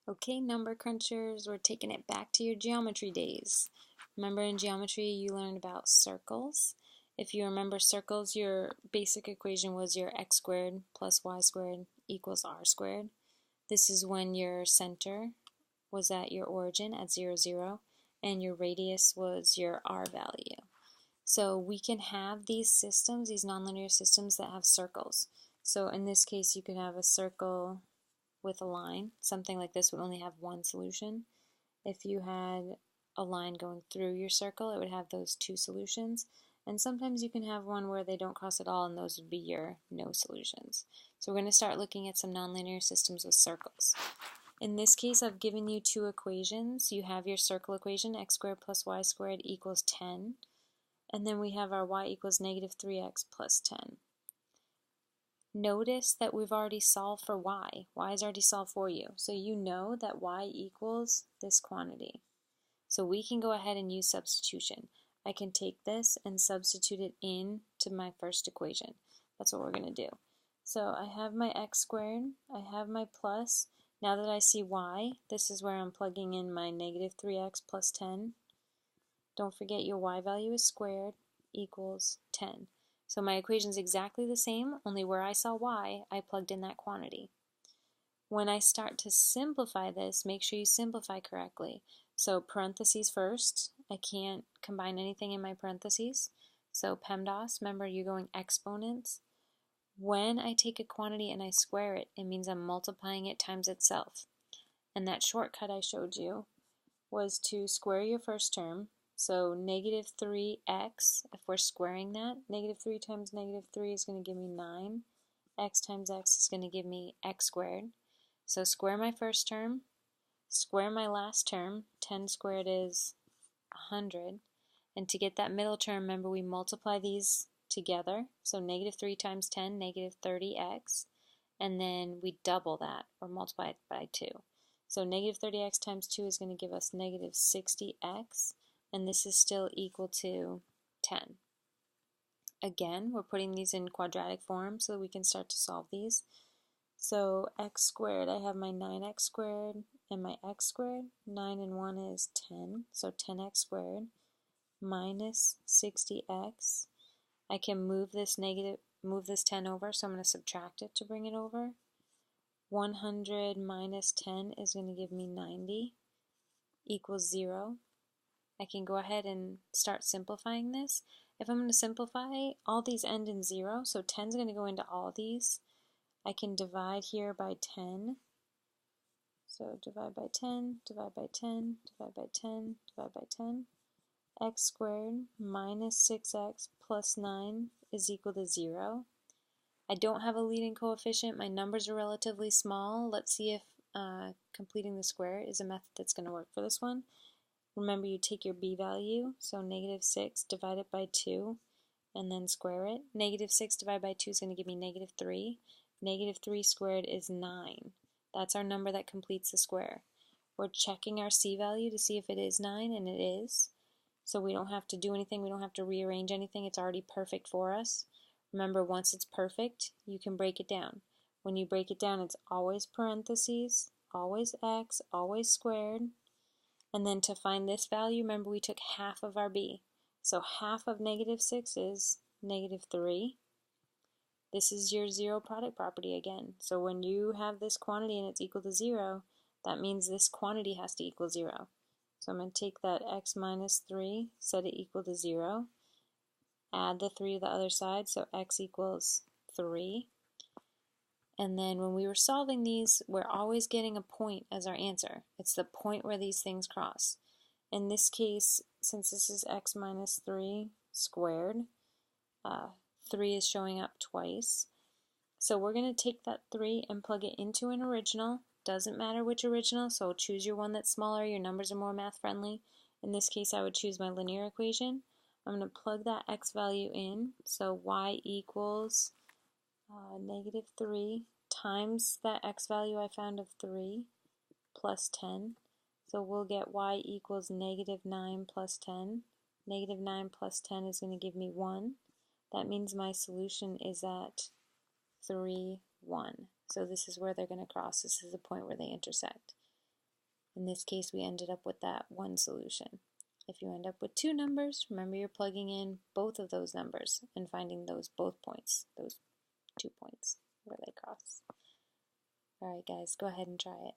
Okay, number crunchers, we're taking it back to your geometry days. Remember in geometry you learned about circles? If you remember circles, your basic equation was your x squared plus y squared equals r squared. This is when your center was at your origin at 0, 0, and your radius was your r value. So we can have these systems, these nonlinear systems that have circles. So in this case you could have a circle with a line. Something like this would only have one solution. If you had a line going through your circle, it would have those two solutions. And sometimes you can have one where they don't cross at all, and those would be your no solutions. So we're going to start looking at some nonlinear systems with circles. In this case, I've given you two equations. You have your circle equation, x squared plus y squared equals 10. And then we have our y equals negative 3x plus 10. Notice that we've already solved for y. Y is already solved for you. So you know that y equals this quantity. So we can go ahead and use substitution. I can take this and substitute it in to my first equation. That's what we're going to do. So I have my x squared, I have my plus. Now that I see y, this is where I'm plugging in my negative 3x plus 10. Don't forget your y value is squared equals 10. So my equation is exactly the same, only where I saw y, I plugged in that quantity. When I start to simplify this, make sure you simplify correctly. So parentheses first, I can't combine anything in my parentheses. So PEMDAS, remember you're going exponents. When I take a quantity and I square it, it means I'm multiplying it times itself. And that shortcut I showed you was to square your first term. So negative 3x, if we're squaring that, negative 3 times negative 3 is going to give me 9. X times x is going to give me x squared. So square my first term, square my last term. 10 squared is 100. And to get that middle term, remember we multiply these together. So negative 3 times 10, negative 30x. And then we double that, or multiply it by 2. So negative 30x times 2 is going to give us negative 60x, and this is still equal to 10. Again, we're putting these in quadratic form so that we can start to solve these. So x squared, I have my 9x squared and my x squared. 9 and 1 is 10, so 10x squared minus 60x. I can move this 10 over, so I'm going to subtract it to bring it over. 100 minus 10 is going to give me 90 equals 0. I can go ahead and start simplifying this. If I'm going to simplify, all these end in 0, so 10 is going to go into all these. I can divide here by 10. So divide by 10, divide by 10, divide by 10, divide by 10. X squared minus 6x plus 9 is equal to 0. I don't have a leading coefficient. My numbers are relatively small. Let's see if completing the square is a method that's going to work for this one. Remember, you take your b value, so negative 6 divided by 2, and then square it. Negative 6 divided by 2 is going to give me negative 3. Negative 3 squared is 9. That's our number that completes the square. We're checking our c value to see if it is 9, and it is. So we don't have to do anything. We don't have to rearrange anything. It's already perfect for us. Remember, once it's perfect, you can break it down. When you break it down, it's always parentheses, always x, always squared. And then to find this value, remember we took half of our b. So half of negative 6 is negative 3. This is your zero product property again. So when you have this quantity and it's equal to 0, that means this quantity has to equal 0. So I'm going to take that x minus 3, set it equal to 0. Add the 3 to the other side, so x equals 3. And then when we were solving these, we're always getting a point as our answer. It's the point where these things cross. In this case, since this is x minus 3 squared, 3 is showing up twice. So we're going to take that 3 and plug it into an original. Doesn't matter which original, so choose your one that's smaller. Your numbers are more math friendly. In this case, I would choose my linear equation. I'm going to plug that x value in, so y equals negative 3 times that x value I found of 3 plus 10. So we'll get y equals negative 9 plus 10. Negative 9 plus 10 is going to give me 1. That means my solution is at 3, 1. So this is where they're going to cross. This is the point where they intersect. In this case, we ended up with that one solution. If you end up with two numbers, remember you're plugging in both of those numbers and finding those both points, those 2 points where they cross. All right, guys, go ahead and try it.